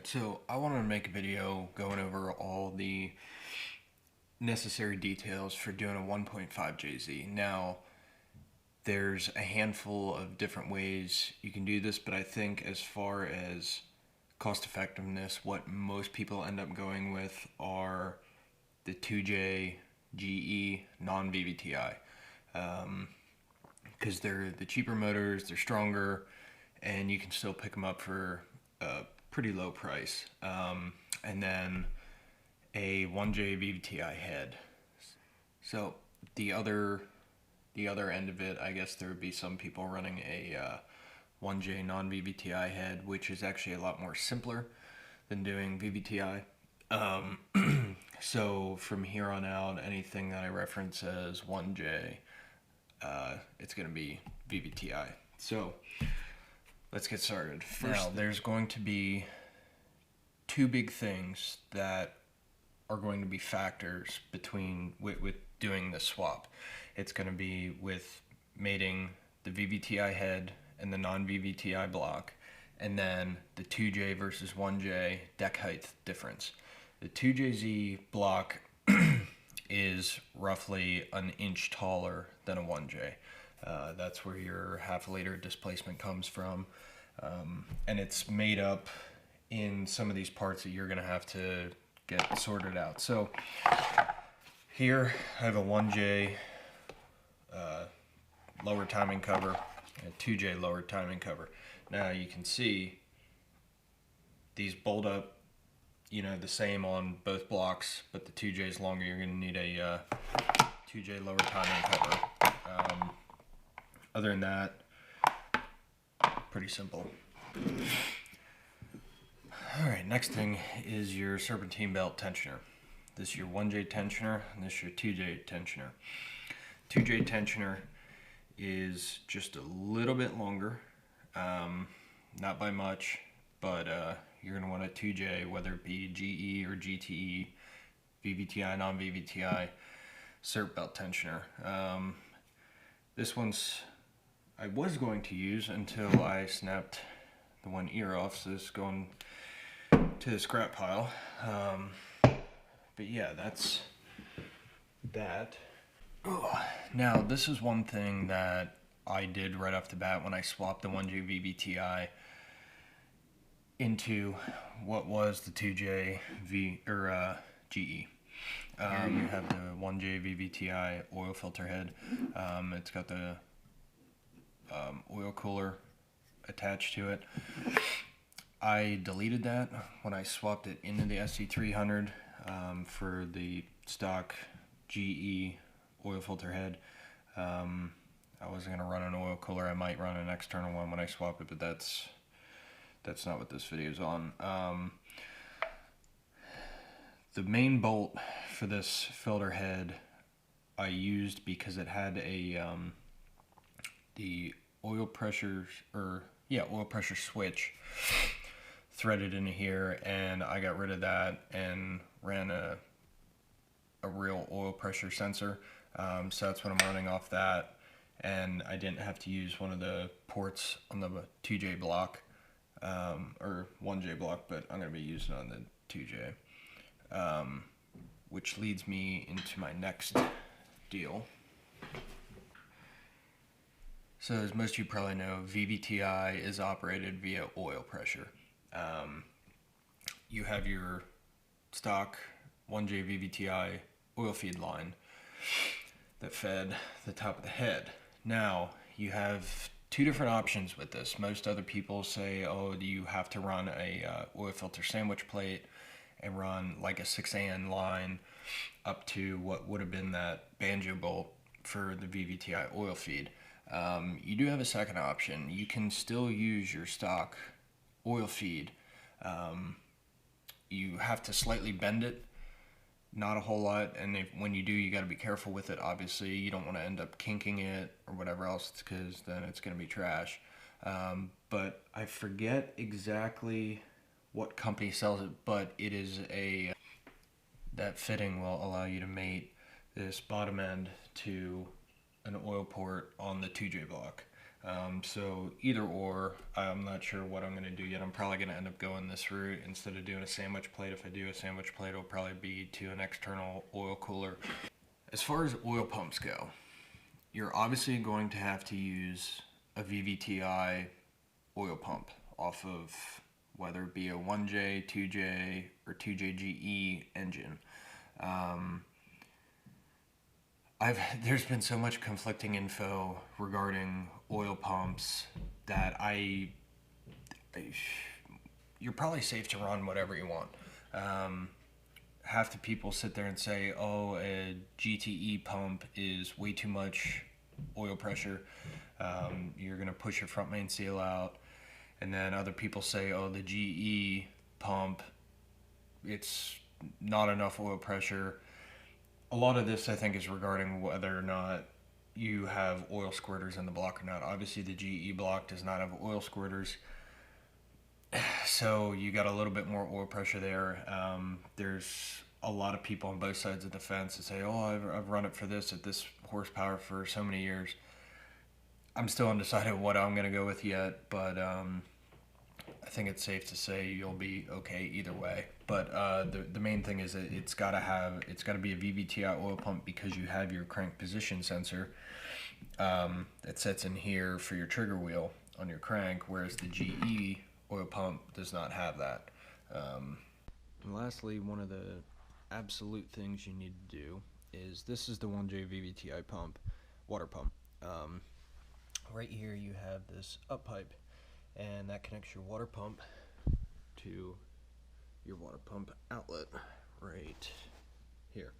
Alright, so I wanted to make a video going over all the necessary details for doing a 1.5 JZ. Now, there's a handful of different ways you can do this, but I think as far as cost effectiveness, what most people end up going with are the 2J GE non-VVTi. Because they're the cheaper motors, they're stronger, and you can still pick them up for a pretty low price. And then a 1J VVTi head. So the other end of it, I guess there would be some people running a 1J non-VVTi head, which is actually a lot more simpler than doing VVTi. So from here on out, anything that I reference as 1J, it's going to be VVTi. So let's get started. First, now, there's going to be two big things that are going to be factors with doing the swap. It's going to be with mating the VVTi head and the non-VVTi block, and then the 2J versus 1J deck height difference. The 2JZ block is roughly an inch taller than a 1J. That's where your half-liter displacement comes from, and it's made up in some of these parts that you're going to have to get sorted out. So here I have a 1J lower timing cover and a 2J lower timing cover. Now you can see these bolt up, the same on both blocks, but the 2J is longer. You're going to need a 2J lower timing cover. Other than that, pretty simple. Alright, next thing is your serpentine belt tensioner. This is your 1J tensioner, and this is your 2J tensioner. 2J tensioner is just a little bit longer, not by much, but you're going to want a 2J, whether it be GE or GTE, VVTi, non-VVTi, serp belt tensioner. This one's I was going to use until I snapped the one ear off, so it's going to the scrap pile. But yeah, that's that. Now, this is one thing that I did right off the bat when I swapped the 1J VVTi into what was the 2J GE. You have the 1J VVTi oil filter head. It's got the oil cooler attached to it. I deleted that when I swapped it into the SC300 for the stock GE oil filter head. I wasn't going to run an oil cooler. I might run an external one when I swap it, but that's not what this video is on. The main bolt for this filter head I used because it had the oil pressure switch threaded into here, and I got rid of that and ran a real oil pressure sensor. So that's what I'm running off that, and I didn't have to use one of the ports on the 2J block or 1J block, but I'm going to be using it on the 2J, which leads me into my next deal. So as most of you probably know, VVTi is operated via oil pressure. You have your stock 1J VVTi oil feed line that fed the top of the head. Now, you have two different options with this. Most other people say, oh, you have to run a oil filter sandwich plate and run like a 6AN line up to what would have been that banjo bolt for the VVTi oil feed. You do have a second option. You can still use your stock oil feed. You have to slightly bend it, not a whole lot, and when you do, you got to be careful with it. Obviously, you don't want to end up kinking it or whatever else, because then it's going to be trash. But I forget exactly what company sells it, but it is that fitting will allow you to mate this bottom end to an oil port on the 2J block. So either or, I'm not sure what I'm going to do yet. I'm probably going to end up going this route instead of doing a sandwich plate. If I do a sandwich plate, it'll probably be to an external oil cooler. As far as oil pumps go, you're obviously going to have to use a VVTi oil pump off of whether it be a 1J, 2J, or 2JGE engine. There's been so much conflicting info regarding oil pumps that you're probably safe to run whatever you want. Half the people sit there and say, oh, a GTE pump is way too much oil pressure. You're going to push your front main seal out. And then other people say, oh, the GE pump, it's not enough oil pressure. A lot of this, I think, is regarding whether or not you have oil squirters in the block or not. Obviously, the GE block does not have oil squirters, so you got a little bit more oil pressure there. There's a lot of people on both sides of the fence that say, oh, I've run it for this at this horsepower for so many years. I'm still undecided what I'm going to go with yet, but I think it's safe to say you'll be okay either way. But the main thing is that it's got to be a VVTi oil pump because you have your crank position sensor that sets in here for your trigger wheel on your crank, whereas the GE oil pump does not have that. And lastly, one of the absolute things you need to do is this is the 1J VVTi pump, water pump. Right here you have this up pipe, and that connects your water pump to your water pump outlet right here.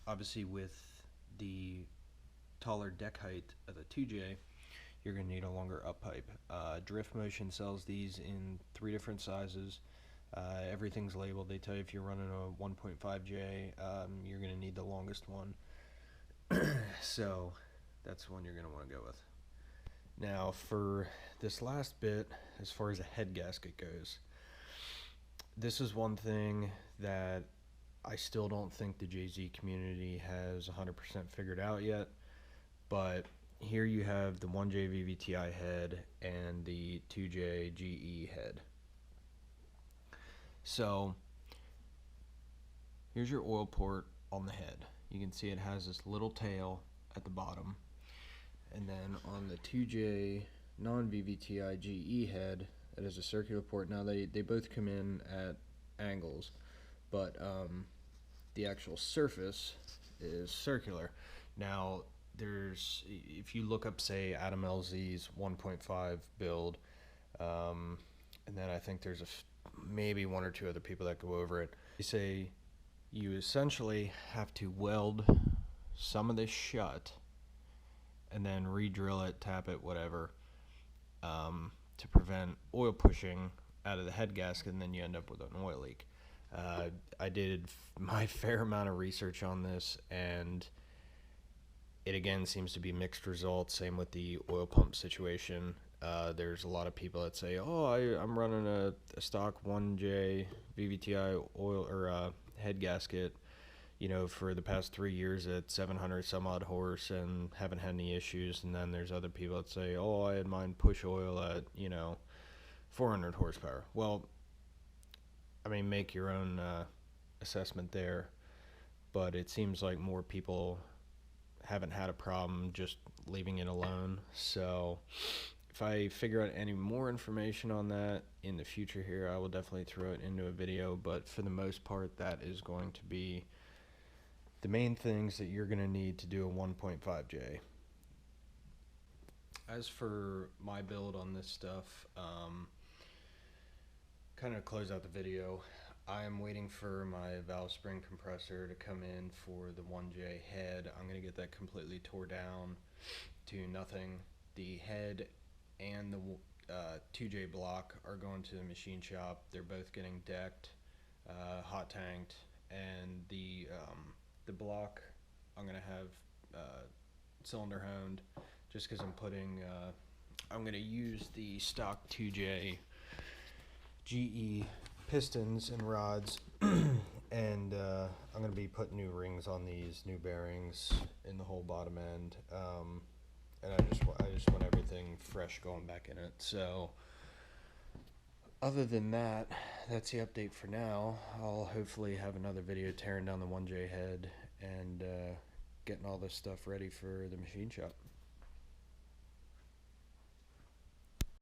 Obviously, with the taller deck height of the 2J, you're going to need a longer up pipe. Drift Motion sells these in 3 different sizes. Everything's labeled. They tell you if you're running a 1.5J, you're going to need the longest one. So that's the one you're going to want to go with. Now, for this last bit, as far as a head gasket goes, this is one thing that I still don't think the JZ community has 100% figured out yet, but here you have the 1J VVTi head and the 2J GE head. So, here's your oil port on the head. You can see it has this little tail at the bottom. And then on the 2J non-VVTi GE head, it has a circular port. Now they both come in at angles, but the actual surface is circular. Now if you look up, say, Adam LZ's 1.5 build, and then I think there's maybe 1 or 2 other people that go over it. They say you essentially have to weld some of this shut and then re-drill it, tap it, whatever, to prevent oil pushing out of the head gasket, and then you end up with an oil leak. I did my fair amount of research on this, and it again seems to be mixed results. Same with the oil pump situation. There's a lot of people that say, oh, I'm running a stock 1J VVTi oil or head gasket, for the past 3 years at 700 some odd horse and haven't had any issues. And then there's other people that say, oh, I had mine push oil at 400 horsepower. Well, I mean, make your own assessment there, but it seems like more people haven't had a problem just leaving it alone. So if I figure out any more information on that in the future here, I will definitely throw it into a video. But for the most part, that is going to be the main things that you're going to need to do a 1.5J. As for my build on this stuff, kind of close out the video, I am waiting for my valve spring compressor to come in for the 1J head. I'm going to get that completely tore down to nothing. The head and the 2J block are going to the machine shop. They're both getting decked, hot tanked, and the block I'm going to have cylinder honed, just because I'm going to use the stock 2J GE pistons and rods, and I'm going to be putting new rings on these, new bearings in the whole bottom end, and I just want everything fresh going back in it. So other than that, that's the update for now. I'll hopefully have another video tearing down the 1J head and getting all this stuff ready for the machine shop.